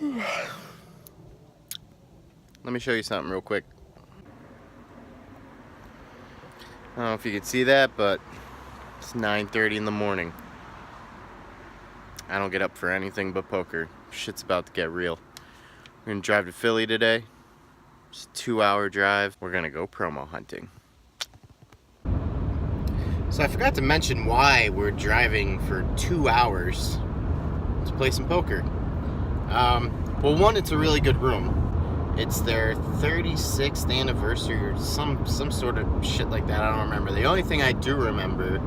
Let me show you something real quick. I don't know if you can see that, but it's 9:30 in the morning. I don't get up for anything but poker. Shit's about to get real. We're gonna drive to Philly today. It's a 2-hour drive. We're gonna go promo hunting. So I forgot to mention why we're driving for 2 hours to play some poker. Well, one, it's a really good room. It's their 36th anniversary or some sort of shit like that. I don't remember. The only thing I do remember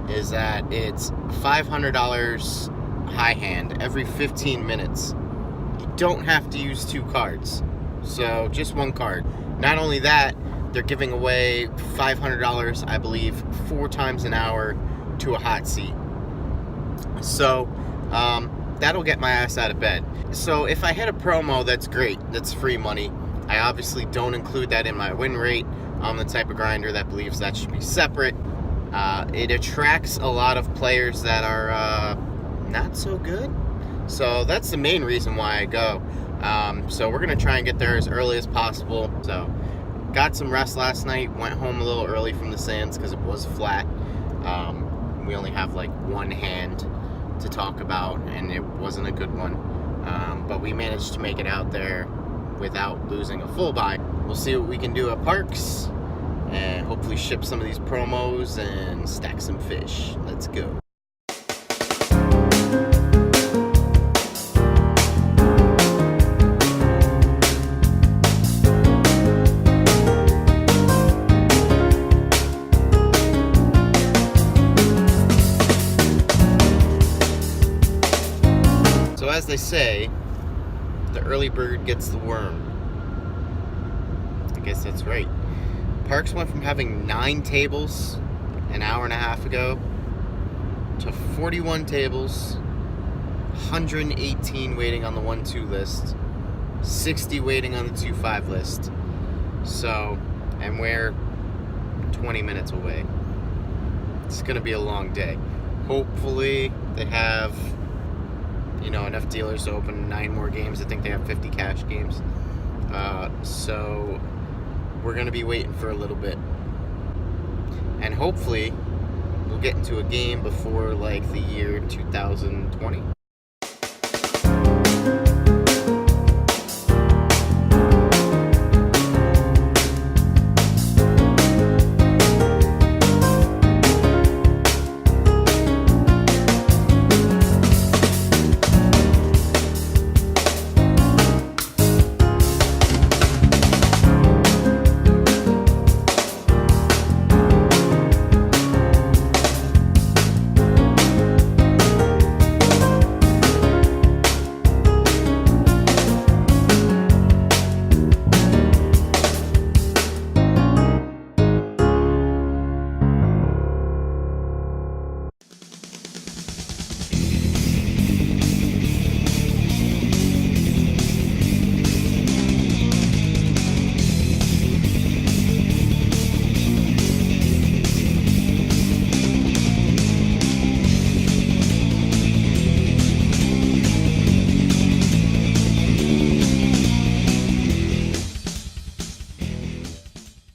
is that it's $500 high hand every 15 minutes. You don't have to use 2 cards, so just 1 card. Not only that, they're giving away $500, I believe, 4 times an hour to a hot seat. So that'll get my ass out of bed. So if I hit a promo, that's great. That's free money. I obviously don't include that in my win rate. I'm the type of grinder that believes that should be separate. It attracts a lot of players that are not so good. So that's the main reason why I go. So we're going to try and get there as early as possible. So got some rest last night. Went home a little early from the sands because it was flat. We only have like 1 hand to talk about, and it wasn't a good one. But we managed to make it out there without losing a full buy. We'll see what we can do at Parx and hopefully ship some of these promos and stack some fish. Let's go. So as they say, the early bird gets the worm. I guess that's right. Parx went from having 9 tables an hour and a half ago to 41 tables, 118 waiting on the 1-2 list, 60 waiting on the 2-5 list. So, and we're 20 minutes away. It's gonna be a long day. Hopefully they have, enough dealers to open 9 more games. I think they have 50 cash games. So we're going to be waiting for a little bit. And hopefully we'll get into a game before like the year 2020.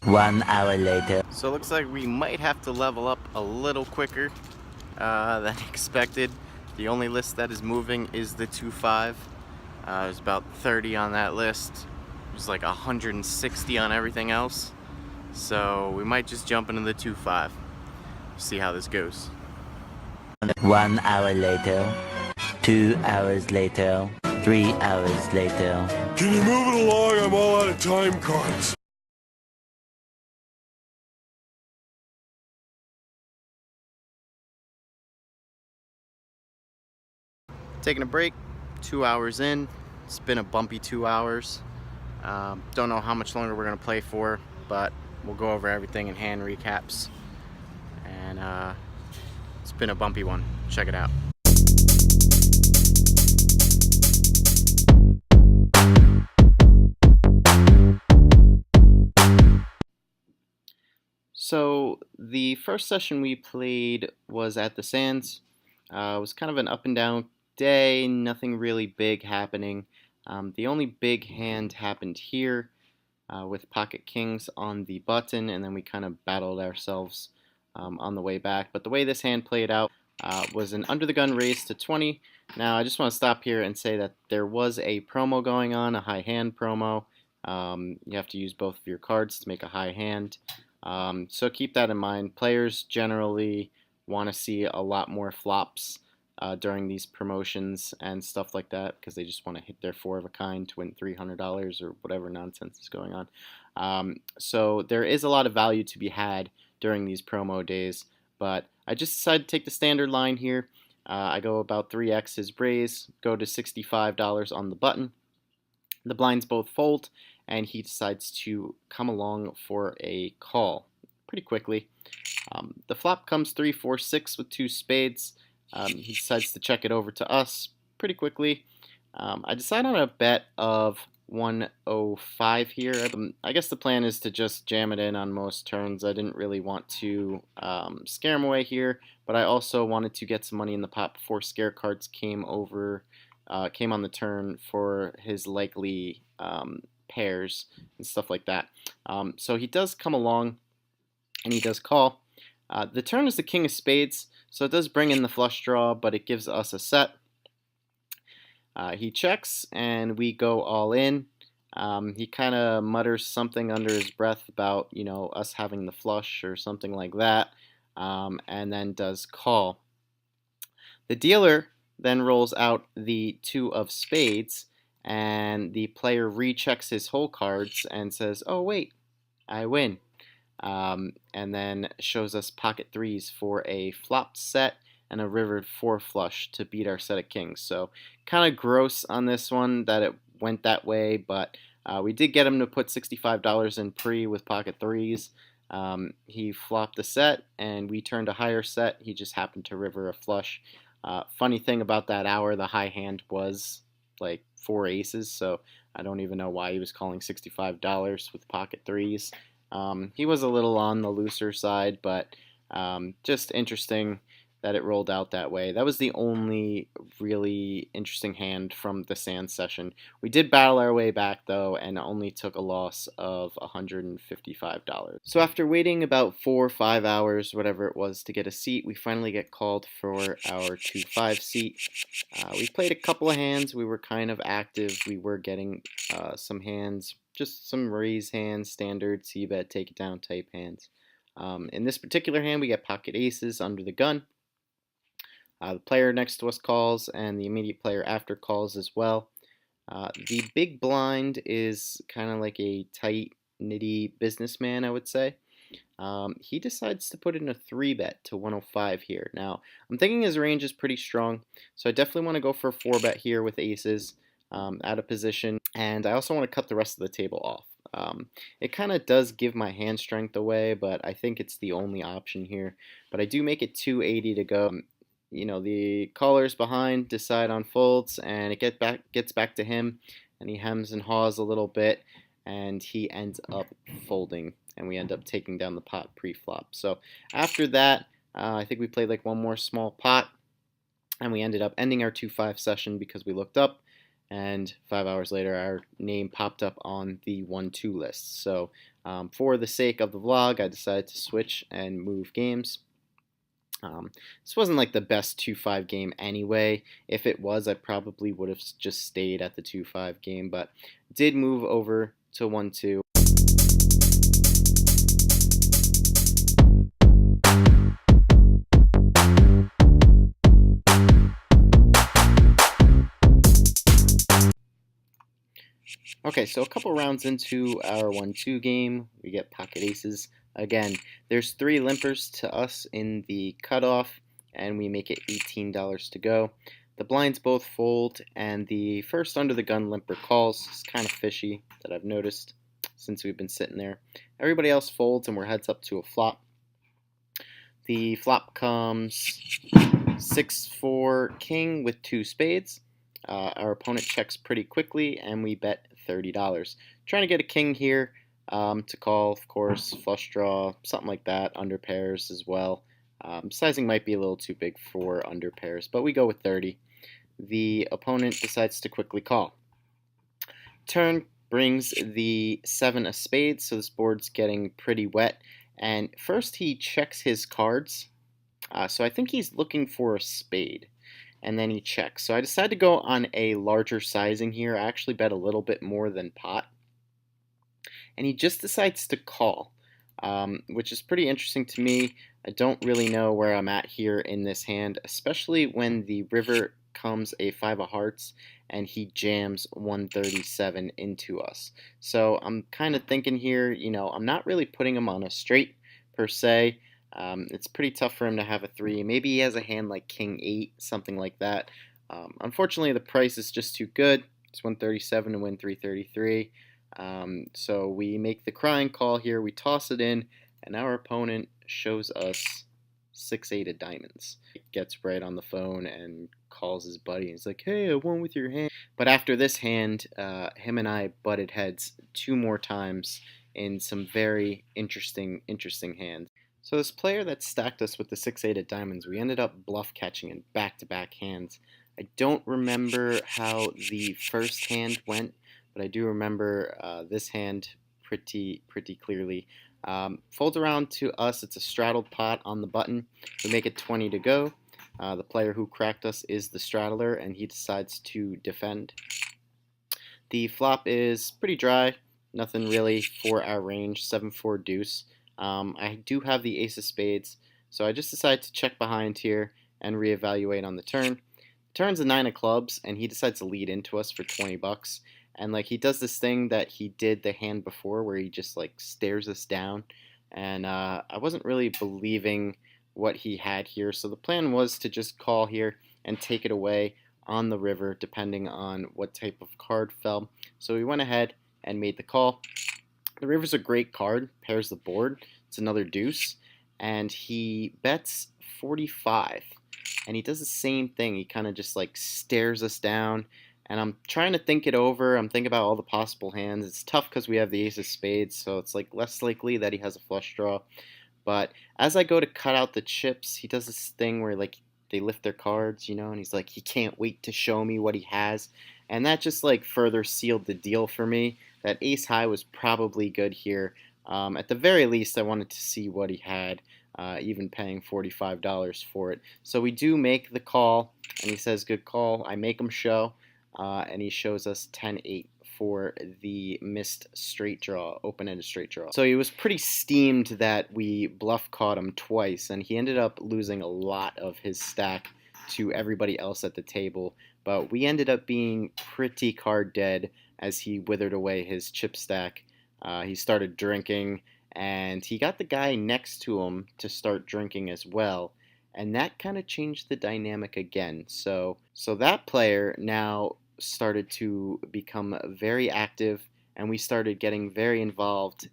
One hour later. So it looks like we might have to level up a little quicker than expected. The only list that is moving is the 2-5. There's about 30 on that list. There's like 160 on everything else. So we might just jump into the 2-5. See how this goes. 1 hour later. 2 hours later. 3 hours later. Can you move it along? I'm all out of time cards. Taking a break, 2 hours in. It's been a bumpy 2 hours. Don't know how much longer we're gonna play for, but we'll go over everything in hand recaps. And it's been a bumpy one. Check it out. So the first session we played was at the Sands. It was kind of an up and down day, nothing really big happening. The only big hand happened here with pocket kings on the button, and then we kind of battled ourselves on the way back. But the way this hand played out was an under the gun raise to 20. Now I just want to stop here and say that there was a promo going on, a high hand promo. You have to use both of your cards to make a high hand. So keep that in mind. Players generally want to see a lot more flops during these promotions and stuff like that because they just want to hit their 4 of a kind to win $300 or whatever nonsense is going on. So there is a lot of value to be had during these promo days, but I just decided to take the standard line here. I go about 3x his raise, go to $65 on the button. The blinds both fold, and he decides to come along for a call pretty quickly. The flop comes 3, 4, 6 with 2 spades. He decides to check it over to us pretty quickly. I decide on a bet of 105 here. I guess the plan is to just jam it in on most turns. I didn't really want to scare him away here, but I also wanted to get some money in the pot before scare cards came on the turn for his likely pairs and stuff like that. So he does come along and he does call. The turn is the king of spades, so it does bring in the flush draw, but it gives us a set. He checks and we go all in. He kind of mutters something under his breath about, us having the flush or something like that, and then does call. The dealer then rolls out the 2 of spades, and the player rechecks his whole cards and says, "Oh wait, I win." And then shows us pocket 3s for a flopped set and a river 4 flush to beat our set of kings. So kind of gross on this one that it went that way, but we did get him to put $65 in pre with pocket 3s. He flopped the set and we turned a higher set. He just happened to river a flush. Funny thing about that hour, the high hand was like 4 aces, so I don't even know why he was calling $65 with pocket 3s. He was a little on the looser side, but just interesting that it rolled out that way. That was the only really interesting hand from the sand session. We did battle our way back, though, and only took a loss of $155. So after waiting about 4 or 5 hours, whatever it was, to get a seat, we finally get called for our 2-5 seat. We played a couple of hands. We were kind of active. We were getting some hands, just some raise hands, standard, c-bet, take it down type hands. In this particular hand, we get pocket aces under the gun. The player next to us calls, and the immediate player after calls as well. The big blind is kind of like a tight, nitty businessman, I would say. He decides to put in a 3-bet to 105 here. Now, I'm thinking his range is pretty strong, so I definitely want to go for a 4-bet here with aces out of position, and I also want to cut the rest of the table off. It kind of does give my hand strength away, but I think it's the only option here. But I do make it 280 to go. The callers behind decide on folds, and it gets back to him, and he hems and haws a little bit, and he ends up folding, and we end up taking down the pot pre-flop. So after that, I think we played like one more small pot, and we ended up ending our 2-5 session because we looked up, and 5 hours later, our name popped up on the 1-2 list. So for the sake of the vlog, I decided to switch and move games. This wasn't like the best 2-5 game anyway. If it was, I probably would have just stayed at the 2-5 game, but did move over to 1-2. Okay, so a couple rounds into our 1-2 game, we get pocket aces. Again, there's 3 limpers to us in the cutoff, and we make it $18 to go. The blinds both fold, and the first under the gun limper calls. It's kind of fishy that I've noticed since we've been sitting there. Everybody else folds, and we're heads up to a flop. The flop comes 6-4 king with 2 spades. Our opponent checks pretty quickly, and we bet $30. Trying to get a king here. To call, of course, flush draw, something like that, under pairs as well. Sizing might be a little too big for under pairs, but we go with 30. The opponent decides to quickly call. Turn brings the 7 of spades, so this board's getting pretty wet. And first he checks his cards. So I think he's looking for a spade. And then he checks. So I decided to go on a larger sizing here. I actually bet a little bit more than pot. And he just decides to call, which is pretty interesting to me. I don't really know where I'm at here in this hand, especially when the river comes a 5 of hearts and he jams 137 into us. So I'm kind of thinking here, I'm not really putting him on a straight per se. It's pretty tough for him to have a 3. Maybe he has a hand like King 8, something like that. Unfortunately, the price is just too good. It's 137 to win 333. So we make the crying call here. We toss it in, and our opponent shows us 6-8 of diamonds. He gets right on the phone and calls his buddy. He's like, "Hey, I won with your hand." But after this hand, him and I butted heads 2 more times in some very interesting hands. So this player that stacked us with the 6-8 of diamonds, we ended up bluff catching in back-to-back hands. I don't remember how the first hand went, but I do remember this hand pretty clearly. Folds around to us. It's a straddled pot on the button. We make it 20 to go. The player who cracked us is the straddler, and he decides to defend. The flop is pretty dry. Nothing really for our range. 7-4 deuce. I do have the ace of spades, so I just decided to check behind here and reevaluate on the turn. Turn's a 9 of clubs, and he decides to lead into us for 20 bucks. And he does this thing that he did the hand before where he just stares us down. And I wasn't really believing what he had here. So the plan was to just call here and take it away on the river depending on what type of card fell. So we went ahead and made the call. The river's a great card, pairs the board. It's another deuce. And he bets 45. And he does the same thing. He kind of just stares us down. And I'm trying to think it over. I'm thinking about all the possible hands. It's tough because we have the ace of spades, so it's less likely that he has a flush draw. But as I go to cut out the chips, he does this thing where they lift their cards, and he's like, he can't wait to show me what he has. And that just further sealed the deal for me. That ace high was probably good here. At the very least, I wanted to see what he had, even paying $45 for it. So we do make the call, and he says, good call. I make him show. And he shows us 10-8 for the missed straight draw, open-ended straight draw. So he was pretty steamed that we bluff caught him twice, and he ended up losing a lot of his stack to everybody else at the table. But we ended up being pretty card dead as he withered away his chip stack. He started drinking, and he got the guy next to him to start drinking as well. And that kind of changed the dynamic again. So that player now started to become very active, and we started getting very involved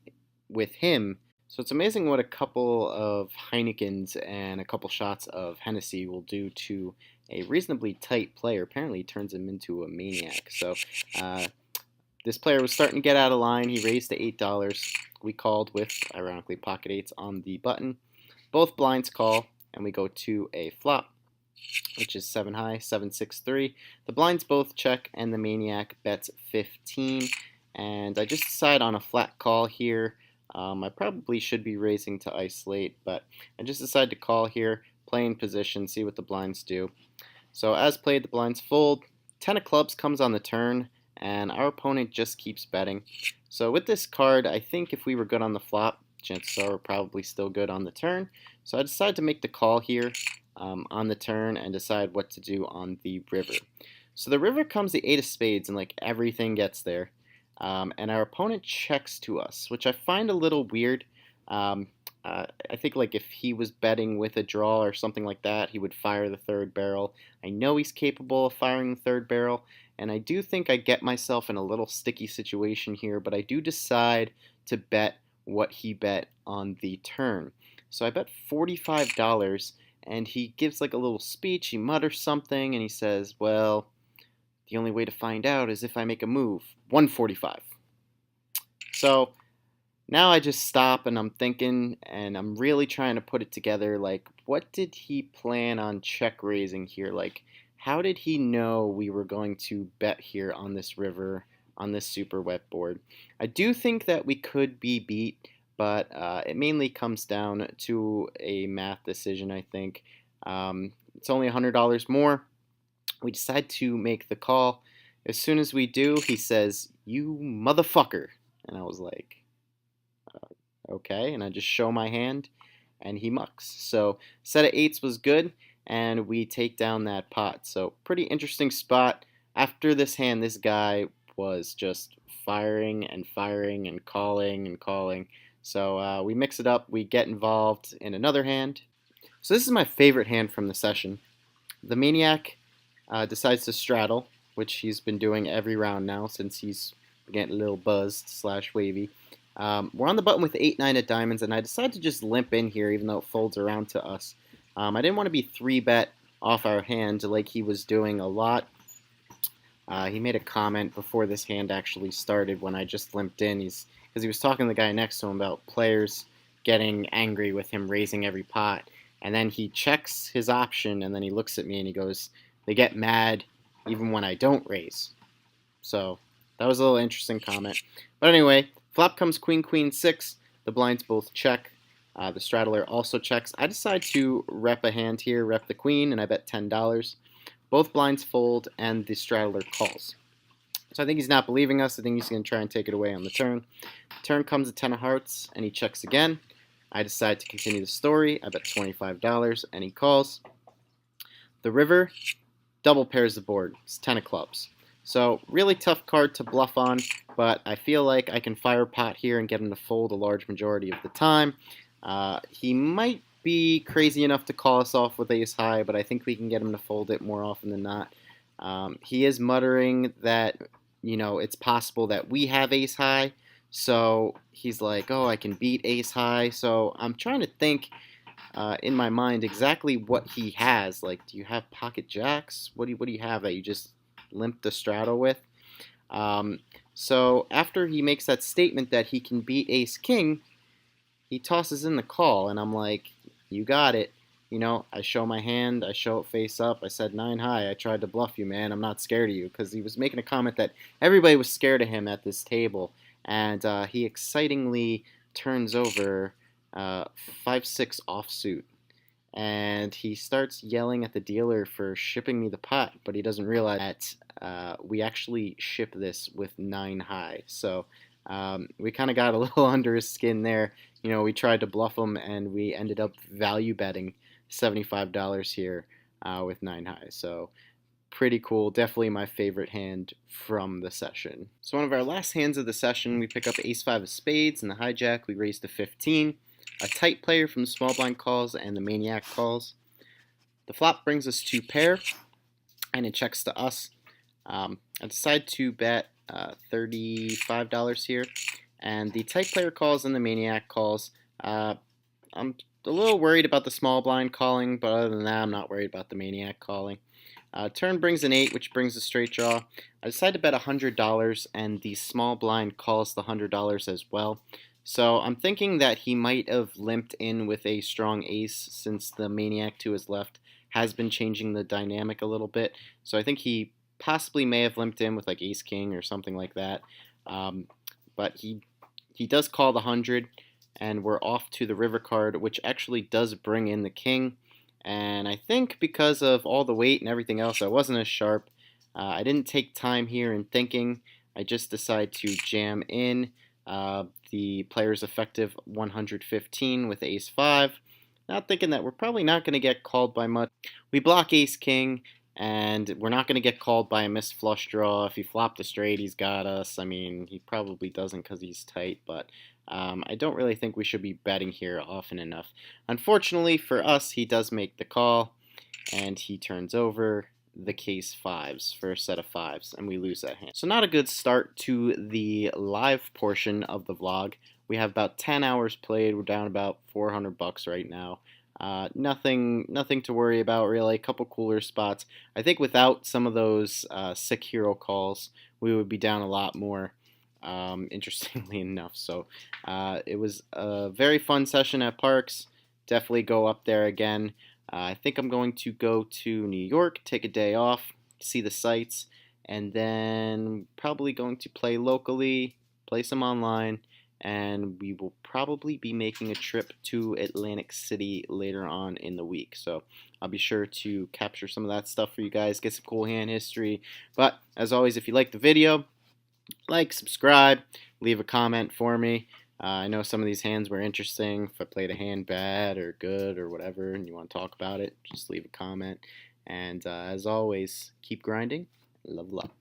with him. So it's amazing what a couple of Heinekens and a couple shots of Hennessy will do to a reasonably tight player. Apparently it turns him into a maniac. So this player was starting to get out of line. He raised to $8. We called with, ironically, pocket eights on the button. Both blinds call, and we go to a flop, which is 7 high, 7-6-3. The blinds both check, and the maniac bets 15. And I just decide on a flat call here. I probably should be raising to isolate, but I just decided to call here, play in position, see what the blinds do. So as played, the blinds fold. 10 of clubs comes on the turn, and our opponent just keeps betting. So with this card, I think if we were good on the flop, chances are we're probably still good on the turn. So I decided to make the call here on the turn and decide what to do on the river. So the river comes the 8 of spades, and everything gets there. And our opponent checks to us, which I find a little weird. I think if he was betting with a draw or something like that, he would fire the third barrel. I know he's capable of firing the third barrel, and I do think I get myself in a little sticky situation here, but I do decide to bet what he bet on the turn. So I bet $45, and he gives a little speech. He mutters something, and he says, well, the only way to find out is if I make a move. 145. So now I just stop and I'm thinking, and I'm really trying to put it together. What did he plan on check raising here? How did he know we were going to bet here on this river on this super wet board. I do think that we could be beat, but it mainly comes down to a math decision, I think. It's only $100 more. We decide to make the call. As soon as we do, he says, "You motherfucker." And I was like, okay. And I just show my hand, and he mucks. So set of eights was good, and we take down that pot. So pretty interesting spot. After this hand, this guy was just firing and firing and calling and calling. So we mix it up. We get involved in another hand. So this is my favorite hand from the session. The maniac decides to straddle, which he's been doing every round now since he's getting a little buzzed / wavy. We're on the button with 8-9 of diamonds, and I decided to just limp in here even though it folds around to us. I didn't want to be 3-bet off our hand like he was doing a lot. He made a comment before this hand actually started when I just limped in. Because he was talking to the guy next to him about players getting angry with him raising every pot. And then he checks his option, and then he looks at me and he goes, "They get mad even when I don't raise." So that was a little interesting comment. But anyway, flop comes queen, queen, 6. The blinds both check. The straddler also checks. I decide to rep a hand here, rep the queen, and I bet $10. Both blinds fold, and the straddler calls. So I think he's not believing us. I think he's going to try and take it away on the turn. Turn comes a 10 of hearts, and he checks again. I decide to continue the story. I bet $25, and he calls. The river double pairs the board. It's 10 of clubs. So really tough card to bluff on, but I feel like I can fire pot here and get him to fold a large majority of the time. He might be crazy enough to call us off with ace high, but I think we can get him to fold it more often than not. He is muttering that, it's possible that we have ace high. So he's like, "Oh, I can beat ace high." So I'm trying to think in my mind exactly what he has. Like, do you have pocket jacks? What do you have that you just limp the straddle with? So after he makes that statement that he can beat ace king, he tosses in the call, and I'm like, "You got it." I show my hand, I show it face up. I said 9 high. I tried to bluff you, man. I'm not scared of you, because he was making a comment that everybody was scared of him at this table. And he excitingly turns over 5-6 offsuit. And he starts yelling at the dealer for shipping me the pot, but he doesn't realize that we actually ship this with 9 high. So we kind of got a little under his skin there. We tried to bluff him, and we ended up value betting $75 here with 9 high. So pretty cool. Definitely my favorite hand from the session. So one of our last hands of the session, we pick up ace-5 of spades, and the hijack we raise to 15. A tight player from the small blind calls, and the maniac calls. The flop brings us to pair, and it checks to us. I decide to bet $35 here, and the tight player calls and the maniac calls. I'm a little worried about the small blind calling, but other than that, I'm not worried about the maniac calling. Turn brings an 8, which brings a straight draw. I decide to bet $100, and the small blind calls the $100 as well. So I'm thinking that he might have limped in with a strong ace, since the maniac to his left has been changing the dynamic a little bit. So I think he possibly may have limped in with like ace king or something like that. But he does call the 100, and we're off to the river card, which actually does bring in the king. And I think because of all the weight and everything else, I wasn't as sharp. I didn't take time here in thinking. I just decided to jam in the player's effective 115 with ace-5. Not thinking that we're probably not going to get called by much. We block ace-king, and we're not going to get called by a missed flush draw. If he flopped a straight, he's got us. I mean, he probably doesn't because he's tight, but I don't really think we should be betting here often enough. Unfortunately for us, he does make the call, and he turns over the case 5s for a set of 5s, and we lose that hand. So not a good start to the live portion of the vlog. We have about 10 hours played. We're down about $400 right now. Nothing to worry about really. A couple cooler spots. I think without some of those sick hero calls, we would be down a lot more. Interestingly enough. So it was a very fun session at Parx. Definitely go up there again. I think I'm going to go to New York, take a day off, see the sights, and then probably going to play locally, play some online, and we will probably be making a trip to Atlantic City later on in the week. So I'll be sure to capture some of that stuff for you guys, get some cool hand history. But as always, if you like the video, like, subscribe, leave a comment for me. I know some of these hands were interesting. If I played a hand bad or good or whatever and you want to talk about it, just leave a comment. And as always, keep grinding. Love luck.